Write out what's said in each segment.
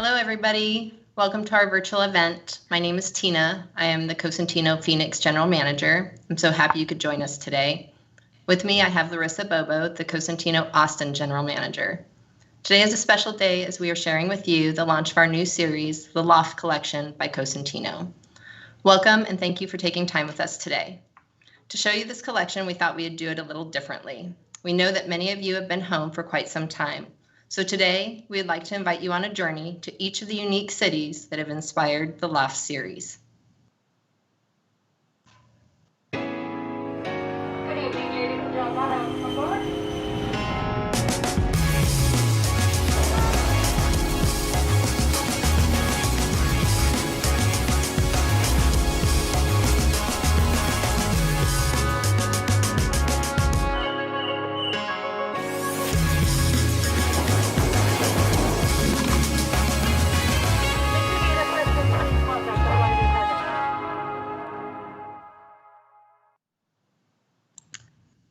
Hello, everybody. Welcome to our virtual event. My name is Tina. I am the Cosentino Phoenix General Manager. I'm so happy you could join us today. With me, I have Larissa Bobo, the Cosentino Austin General Manager. Today is a special day as we are sharing with you the launch of our new series, The Loft Collection by Cosentino. Welcome and thank you for taking time with us today. To show you this collection, we thought we'd do it a little differently. We know that many of you have been home for quite some time. So today, we'd like to invite you on a journey to each of the unique cities that have inspired the Loft series. Good evening, ladies and gentlemen. Aboard.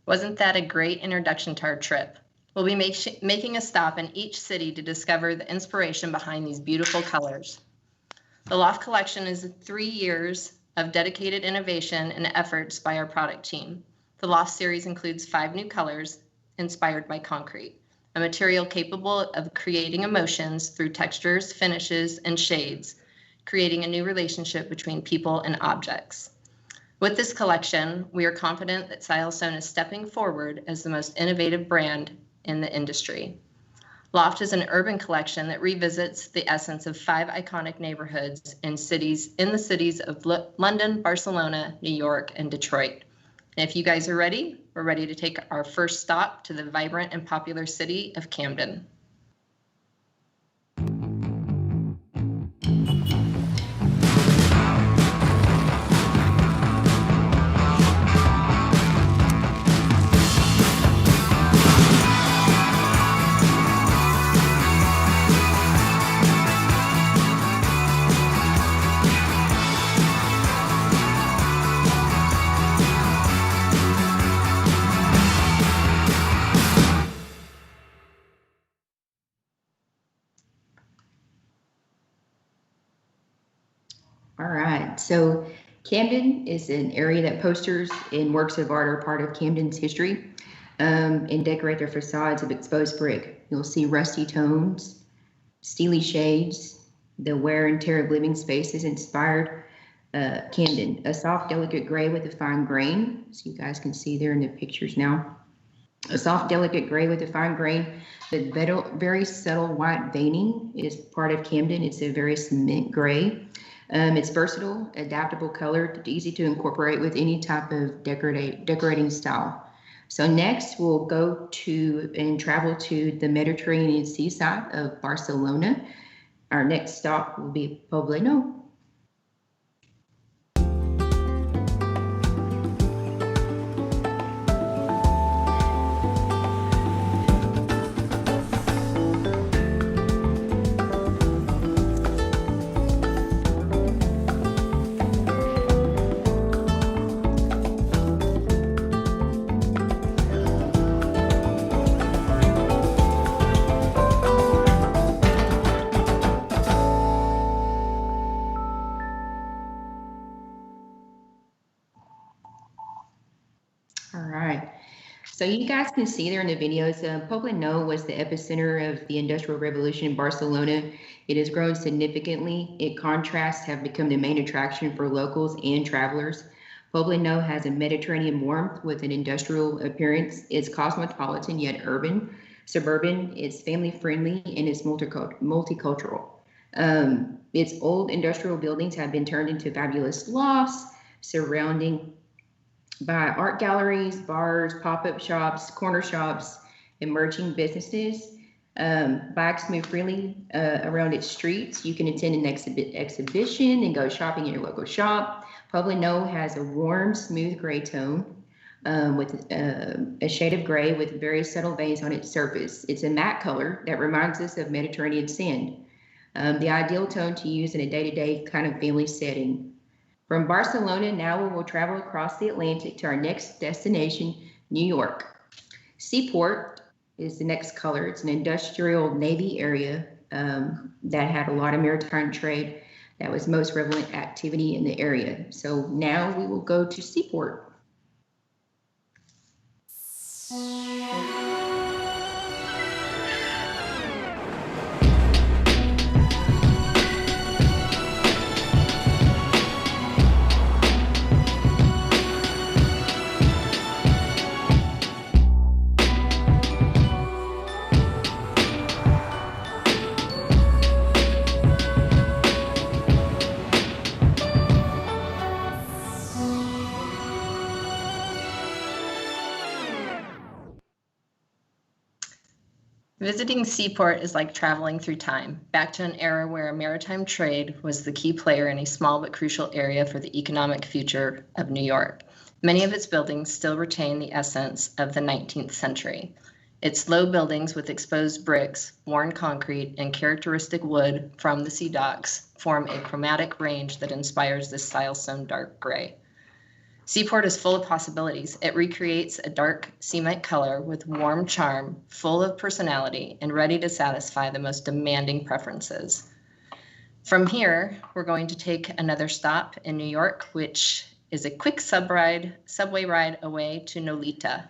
Wasn't that a great introduction to our trip? We'll be making a stop in each city to discover the inspiration behind these beautiful colors. The Loft Collection is 3 years of dedicated innovation and efforts by our product team. The Loft series includes 5 new colors inspired by concrete, a material capable of creating emotions through textures, finishes, and shades, creating a new relationship between people and objects. With this collection, we are confident that Silestone is stepping forward as the most innovative brand in the industry. Loft is an urban collection that revisits the essence of 5 iconic neighborhoods in the cities of London, Barcelona, New York, and Detroit. And if you guys are ready, we're ready to take our first stop to the vibrant and popular city of Camden. All right, so Camden is an area that posters and works of art are part of Camden's history and decorate their facades of exposed brick. You'll see rusty tones, steely shades. The wear and tear of living spaces inspired Camden. A soft, delicate gray with a fine grain, so you guys can see there in the pictures now. A soft, delicate gray with a fine grain, but very subtle white veining is part of Camden. It's a very cement gray. It's versatile, adaptable color, easy to incorporate with any type of decorating style. So next we'll go to and travel to the Mediterranean seaside of Barcelona. Our next stop will be Pobleno. All right, so you guys can see there in the videos, Pobleno was the epicenter of the Industrial Revolution in Barcelona. It has grown significantly. Its contrasts have become the main attraction for locals and travelers. Pobleno has a Mediterranean warmth with an industrial appearance. It's cosmopolitan yet urban, suburban, it's family friendly, and it's multicultural. Its old industrial buildings have been turned into fabulous lofts surrounding by art galleries, bars, pop-up shops, corner shops, emerging businesses. Bikes move freely around its streets. You can attend an exhibition and go shopping in your local shop. Pobleno has a warm, smooth gray tone with a shade of gray with very subtle veins on its surface. It's a matte color that reminds us of Mediterranean sand. The ideal tone to use in a day-to-day kind of family setting. From Barcelona, now we will travel across the Atlantic to our next destination, New York. Seaport is the next color. It's an industrial navy area that had a lot of maritime trade. That was most prevalent activity in the area. So now we will go to Seaport. Visiting Seaport is like traveling through time, back to an era where maritime trade was the key player in a small but crucial area for the economic future of New York. Many of its buildings still retain the essence of the 19th century. Its low buildings with exposed bricks, worn concrete, and characteristic wood from the sea docks form a chromatic range that inspires this Silestone dark gray. Seaport is full of possibilities. It recreates a dark cement color with warm charm, full of personality, and ready to satisfy the most demanding preferences. From here, we're going to take another stop in New York, which is a quick subway ride away to Nolita.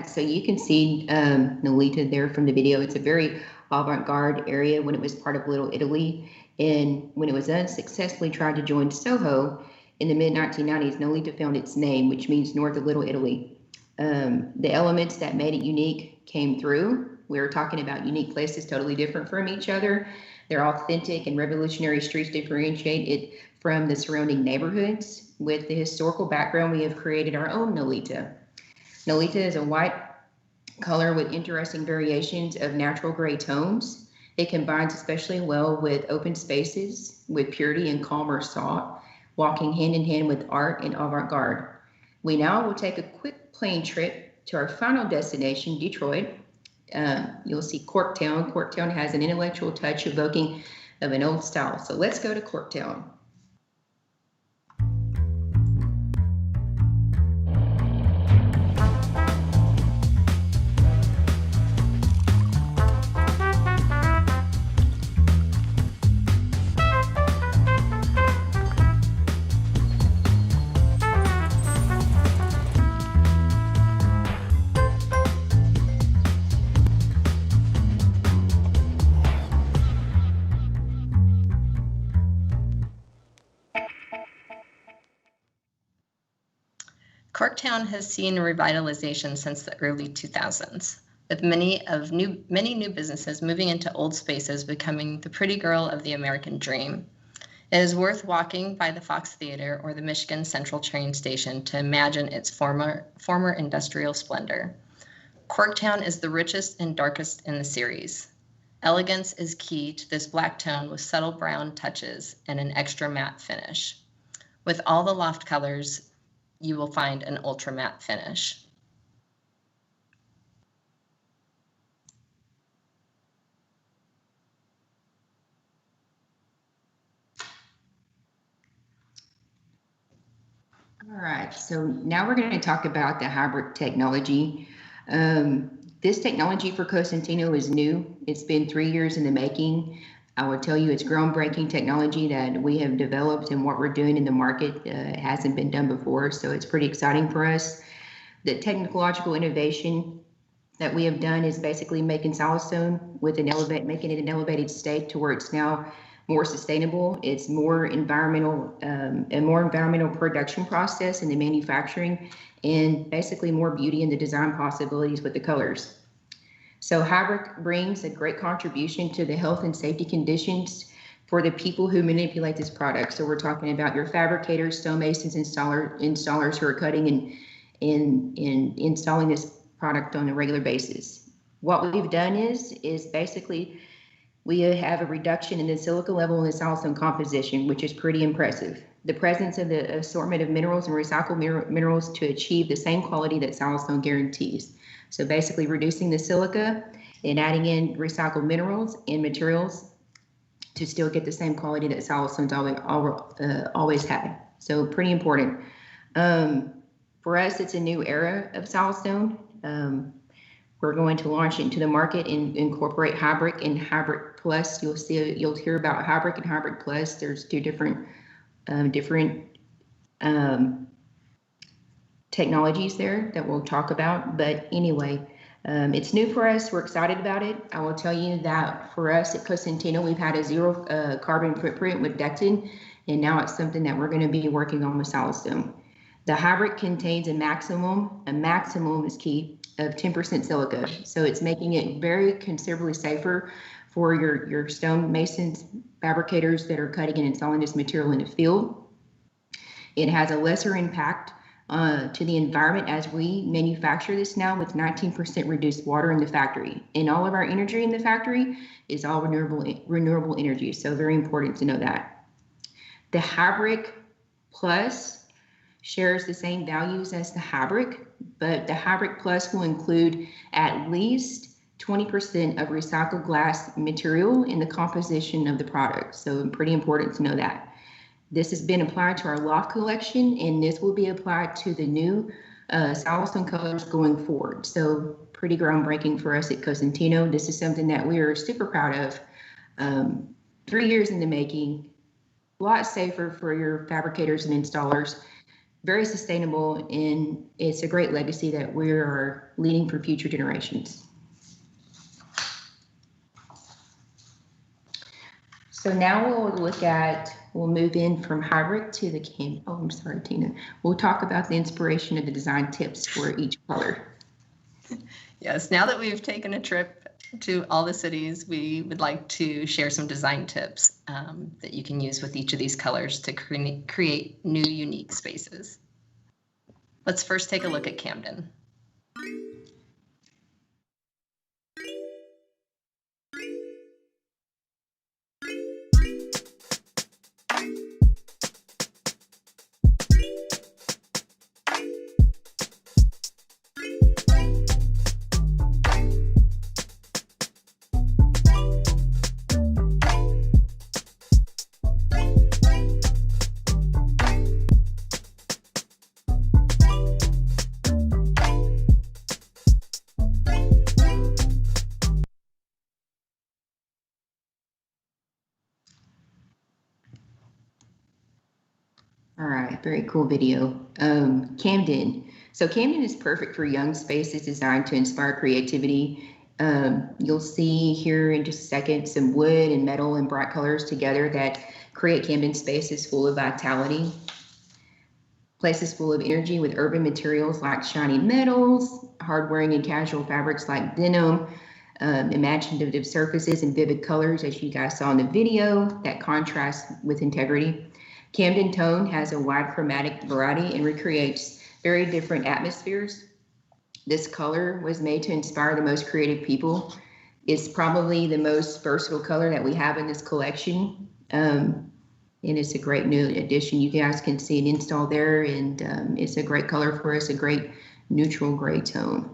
So you can see Nolita there from the video. It's a very avant-garde area when it was part of Little Italy. And when it was unsuccessfully tried to join Soho in the mid-1990s, Nolita found its name, which means north of Little Italy. The elements that made it unique came through. We were talking about unique places totally different from each other. They're authentic and revolutionary streets differentiate it from the surrounding neighborhoods. With the historical background, we have created our own Nolita. Nolita is a white color with interesting variations of natural gray tones. It combines especially well with open spaces, with purity and calmer thought, walking hand in hand with art and avant-garde. We now will take a quick plane trip to our final destination, Detroit. You'll see Corktown. Corktown has an intellectual touch evoking of an old style. So let's go to Corktown. Corktown has seen revitalization since the early 2000s, with many new businesses moving into old spaces, becoming the pretty girl of the American dream. It is worth walking by the Fox Theater or the Michigan Central train station to imagine its former industrial splendor. Corktown is the richest and darkest in the series. Elegance is key to this black tone with subtle brown touches and an extra matte finish. With all the loft colors, you will find an ultra matte finish. All right, so now we're going to talk about the hybrid technology. This technology for Cosentino is new. It's been 3 years in the making. I would tell you it's groundbreaking technology that we have developed, and what we're doing in the market hasn't been done before. So it's pretty exciting for us. The technological innovation that we have done is basically making Silestone making it an elevated state to where it's now more sustainable. It's more environmental, a more environmental production process in the manufacturing, and basically more beauty in the design possibilities with the colors. So hybrid brings a great contribution to the health and safety conditions for the people who manipulate this product. So we're talking about your fabricators, stonemasons, installers who are cutting and installing this product on a regular basis. What we've done is basically we have a reduction in the silica level in the Silestone composition, which is pretty impressive. The presence of the assortment of minerals and recycled minerals to achieve the same quality that Silestone guarantees. So basically reducing the silica and adding in recycled minerals and materials to still get the same quality that Silestone's always had. So pretty important. For us, it's a new era of Silestone. We're going to launch it into the market and incorporate Hybrid and Hybrid Plus. You'll hear about Hybrid and Hybrid Plus. There's two different technologies there that we'll talk about. But anyway, it's new for us. We're excited about it. I will tell you that for us at Cosentino, we've had a zero carbon footprint with Decton, and now it's something that we're going to be working on with Silestone. The hybrid contains a maximum is key, of 10% silica. So it's making it very considerably safer for your stone masons, fabricators that are cutting and installing this material in the field. It has a lesser impact to the environment as we manufacture this now with 19% reduced water in the factory. And all of our energy in the factory is all renewable energy. So very important to know that. The Hybrid Plus shares the same values as the Hybrid, but the Hybrid Plus will include at least 20% of recycled glass material in the composition of the product. So pretty important to know that. This has been applied to our Loft collection, and this will be applied to the new Silestone colors going forward. So pretty groundbreaking for us at Cosentino. This is something that we are super proud of. 3 years in the making, a lot safer for your fabricators and installers, very sustainable, and it's a great legacy that we are leading for future generations. So now we'll move in from hybrid to the I'm sorry, Tina. We'll talk about the inspiration of the design tips for each color. Yes, now that we've taken a trip to all the cities, we would like to share some design tips that you can use with each of these colors to create new, unique spaces. Let's first take a look at Camden. All right, very cool video. Camden. So Camden is perfect for young spaces designed to inspire creativity. You'll see here in just a second some wood and metal and bright colors together that create Camden spaces full of vitality. Places full of energy with urban materials like shiny metals, hard-wearing and casual fabrics like denim, imaginative surfaces and vivid colors, as you guys saw in the video, that contrast with integrity. Camden Tone has a wide chromatic variety and recreates very different atmospheres. This color was made to inspire the most creative people. It's probably the most versatile color that we have in this collection. And it's a great new addition. You guys can see it installed there, and it's a great color for us, a great neutral gray tone.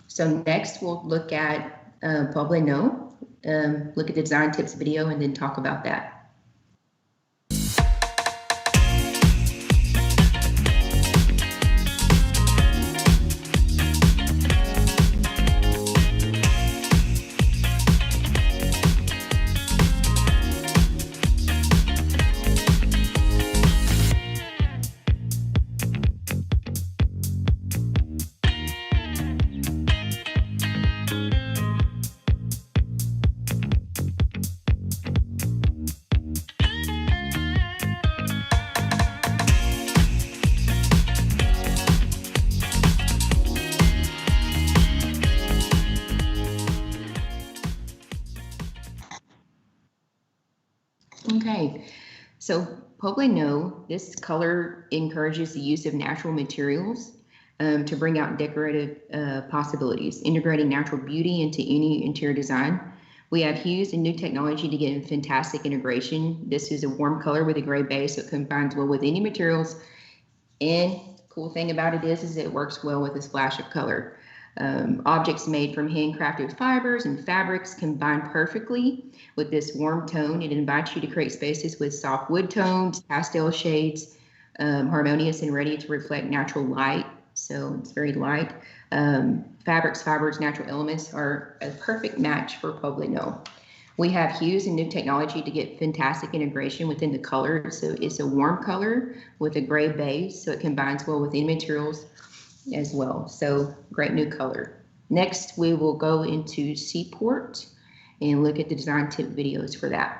So next we'll look at probably look at the design tips video and then talk about that. So probably know this color encourages the use of natural materials to bring out decorative possibilities, integrating natural beauty into any interior design. We have hues and new technology to get fantastic integration. This is a warm color with a gray base, so it combines well with any materials. And cool thing about it is it works well with a splash of color. Objects made from handcrafted fibers and fabrics combine perfectly with this warm tone. It invites you to create spaces with soft wood tones, pastel shades, harmonious and ready to reflect natural light. So it's very light. Fabrics, fibers, natural elements are a perfect match for Pueblo No. We have hues and new technology to get fantastic integration within the color. So it's a warm color with a gray base, so it combines well with any materials as well. So great new color. Next, we will go into Seaport and look at the design tip videos for that.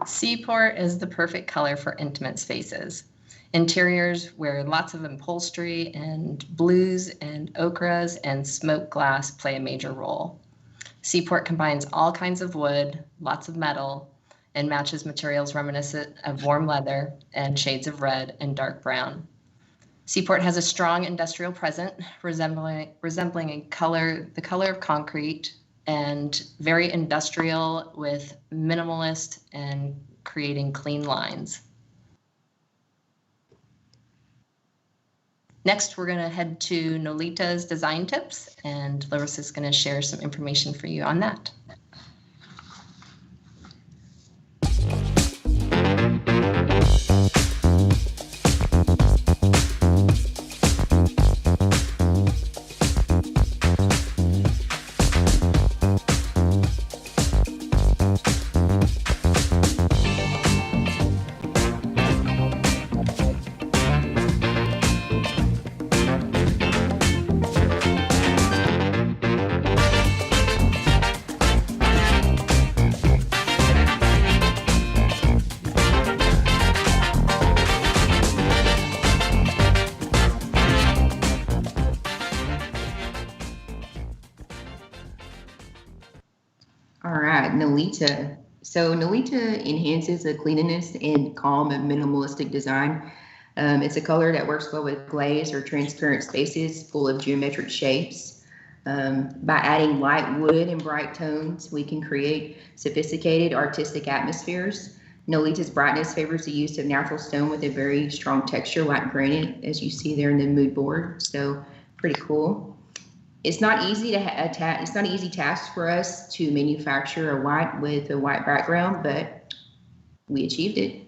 Seaport is the perfect color for intimate spaces. Interiors where lots of upholstery and blues and ochres and smoked glass play a major role. Seaport combines all kinds of wood, lots of metal, and matches materials reminiscent of warm leather and shades of red and dark brown. Seaport has a strong industrial presence resembling the color of concrete, and very industrial with minimalist and creating clean lines. Next, we're going to head to Nolita's design tips, and Larissa is going to share some information for you on that. Nolita. So Nolita enhances the cleanliness and calm of minimalistic design. It's a color that works well with glazed or transparent spaces full of geometric shapes. By adding light wood and bright tones, we can create sophisticated artistic atmospheres. Nolita's brightness favors the use of natural stone with a very strong texture like granite, as you see there in the mood board. So pretty cool. It's not easy to it's not an easy task for us to manufacture a white with a white background, but we achieved it.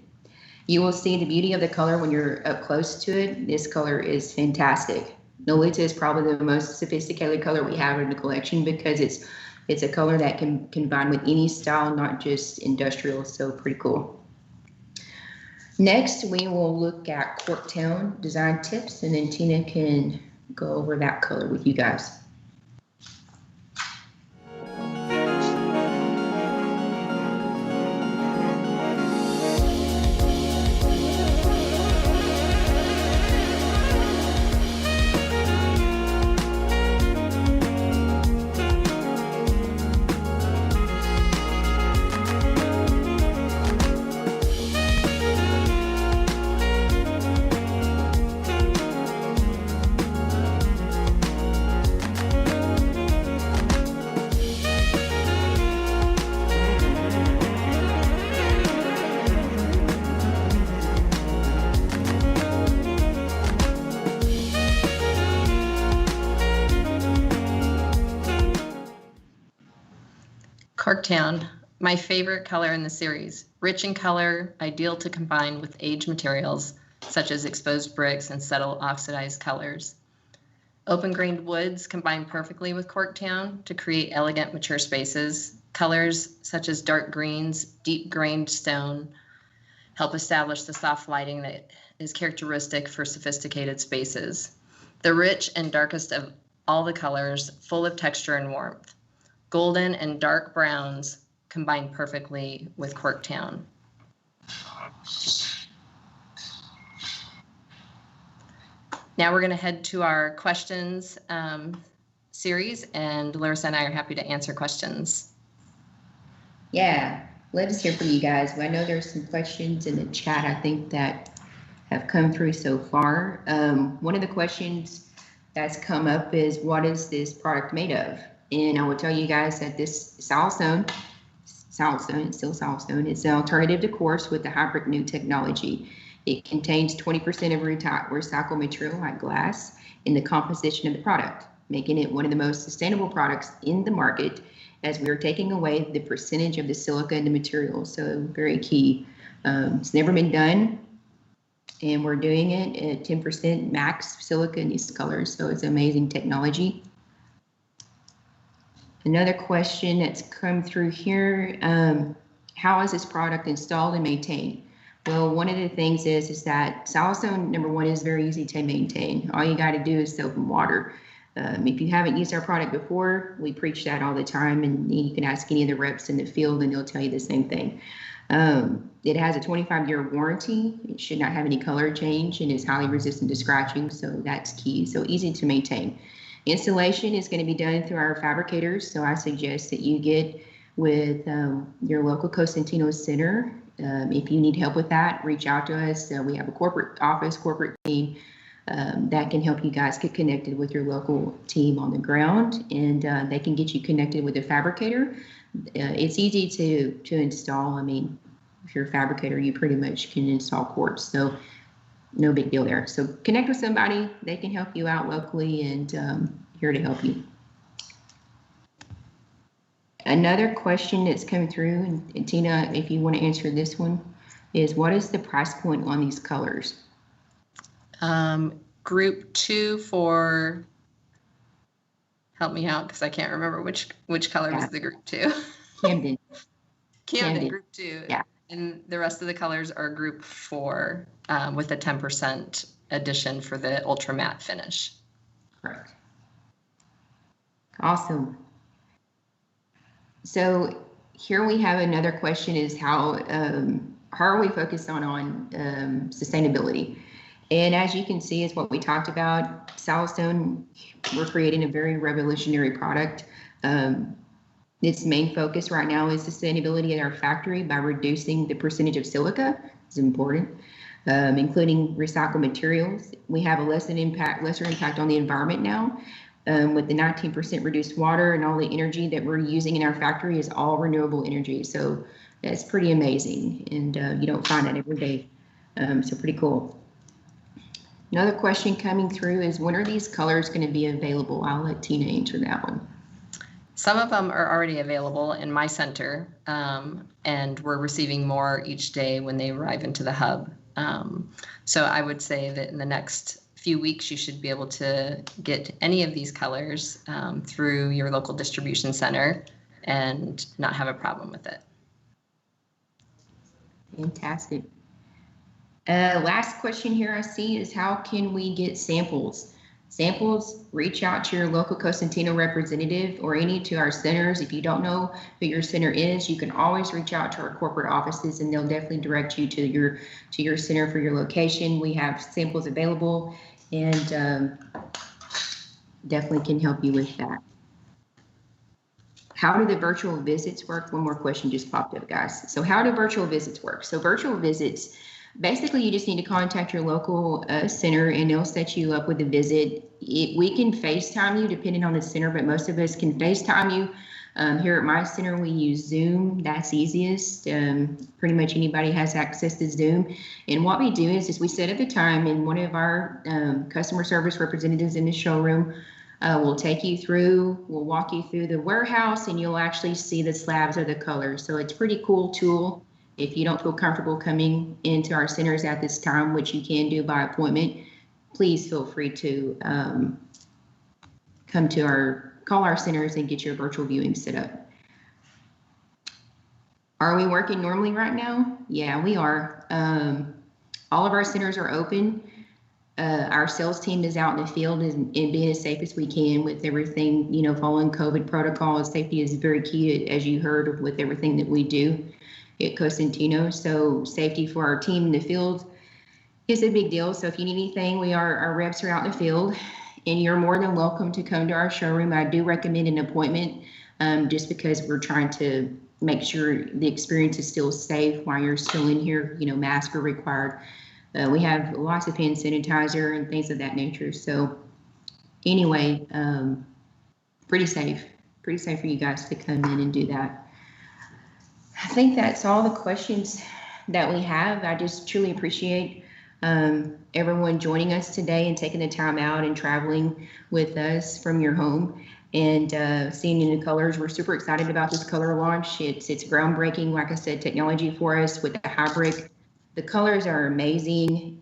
You will see the beauty of the color when you're up close to it. This color is fantastic. Nolita is probably the most sophisticated color we have in the collection because it's a color that can combine with any style, not just industrial. So pretty cool. Next, we will look at Corktown design tips, and then Tina can go over that color with you guys. Corktown, my favorite color in the series. Rich in color, ideal to combine with aged materials, such as exposed bricks and subtle oxidized colors. Open-grained woods combine perfectly with Corktown to create elegant, mature spaces. Colors such as dark greens, deep-grained stone help establish the soft lighting that is characteristic for sophisticated spaces. The rich and darkest of all the colors, full of texture and warmth. Golden and dark browns combine perfectly with Corktown. Now we're going to head to our questions series, and Larissa and I are happy to answer questions. Yeah, let us hear from you guys. I know there's some questions in the chat, I think, that have come through so far. One of the questions that's come up is, what is this product made of? And I will tell you guys that this Silestone, it's still Silestone, it's an alternative to coarse with the hybrid new technology. It contains 20% of recycled material like glass in the composition of the product, making it one of the most sustainable products in the market, as we are taking away the percentage of the silica in the material. So very key. It's never been done, and we're doing it at 10% max silica in these colors. So it's amazing technology. Another question that's come through here, how is this product installed and maintained? Well, one of the things is that Silestone, number one, is very easy to maintain. All you got to do is soap and water. If you haven't used our product before, we preach that all the time, and you can ask any of the reps in the field and they'll tell you the same thing. It has a 25-year warranty. It should not have any color change, and is highly resistant to scratching, so that's key. So easy to maintain. Installation is going to be done through our fabricators, so I suggest that you get with your local Cosentino center. If you need help with that, reach out to us. We have a corporate office, corporate team that can help you guys get connected with your local team on the ground, and they can get you connected with a fabricator. It's easy to install. I mean, if you're a fabricator, you pretty much can install quartz, so no big deal there. So connect with somebody, they can help you out locally, and here to help you. Another question that's come through, and Tina, if you want to answer this one, is what is the price point on these colors? Group 2 for, help me out because I can't remember which color was the group 2. Camden. Camden, group 2. Yeah. And the rest of the colors are group 4 with a 10% addition for the ultra matte finish. Correct. Awesome. So here we have another question, is how are we focused on sustainability? And as you can see, is what we talked about. Silestone, we're creating a very revolutionary product. Its main focus right now is sustainability at our factory by reducing the percentage of silica. It's important, including recycled materials. We have a lesser impact on the environment now. With the 19% reduced water, and all the energy that we're using in our factory is all renewable energy. So that's pretty amazing, and you don't find that every day. So pretty cool. Another question coming through is, when are these colors going to be available? I'll let Tina answer that one. Some of them are already available in my center, and we're receiving more each day when they arrive into the hub. So I would say that in the next few weeks, you should be able to get any of these colors through your local distribution center and not have a problem with it. Fantastic. Last question here I see is, how can we get samples? Samples, reach out to your local Cosentino representative or any to our centers. If you don't know who your center is, you can always reach out to our corporate offices, and they'll definitely direct you to your center for your location. We have samples available, and definitely can help you with that. How do the virtual visits work? One more question just popped up, guys. So how do virtual visits work? So virtual visits, basically, you just need to contact your local center, and they'll set you up with a visit. We can FaceTime you depending on the center, but most of us can FaceTime you. Here at my center, we use Zoom. That's easiest. Pretty much anybody has access to Zoom. And what we do is we set up a time, and one of our customer service representatives in the showroom We'll take you through, we'll walk you through the warehouse, and you'll actually see the slabs or the colors. So it's a pretty cool tool. If you don't feel comfortable coming into our centers at this time, which you can do by appointment, please feel free to call our centers and get your virtual viewing set up. Are we working normally right now? Yeah, we are. All of our centers are open. Our sales team is out in the field and being as safe as we can with everything, following COVID protocols. Safety is very key, as you heard, with everything that we do at Cosentino. So safety for our team in the field is a big deal. So if you need anything, our reps are out in the field, and you're more than welcome to come to our showroom. I do recommend an appointment just because we're trying to make sure the experience is still safe while you're still in here. Masks are required. We have lots of hand sanitizer and things of that nature. So anyway, pretty safe for you guys to come in and do that. I think that's all the questions that we have. I just truly appreciate everyone joining us today and taking the time out and traveling with us from your home and seeing the new colors. We're super excited about this color launch. It's groundbreaking, like I said, technology for us with the hybrid. The colors are amazing.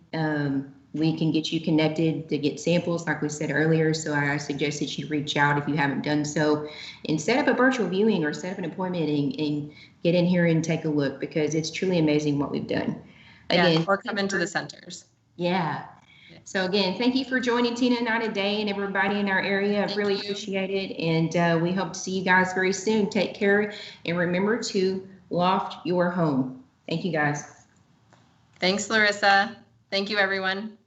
We can get you connected to get samples, like we said earlier. So I suggest that you reach out if you haven't done so and set up a virtual viewing or set up an appointment and get in here and take a look, because it's truly amazing what we've done. Again, or come into the centers. Yeah. So again, thank you for joining Tina and I today, and everybody in our area. I really appreciate it. And we hope to see you guys very soon. Take care. And remember to loft your home. Thank you, guys. Thanks, Larissa. Thank you, everyone.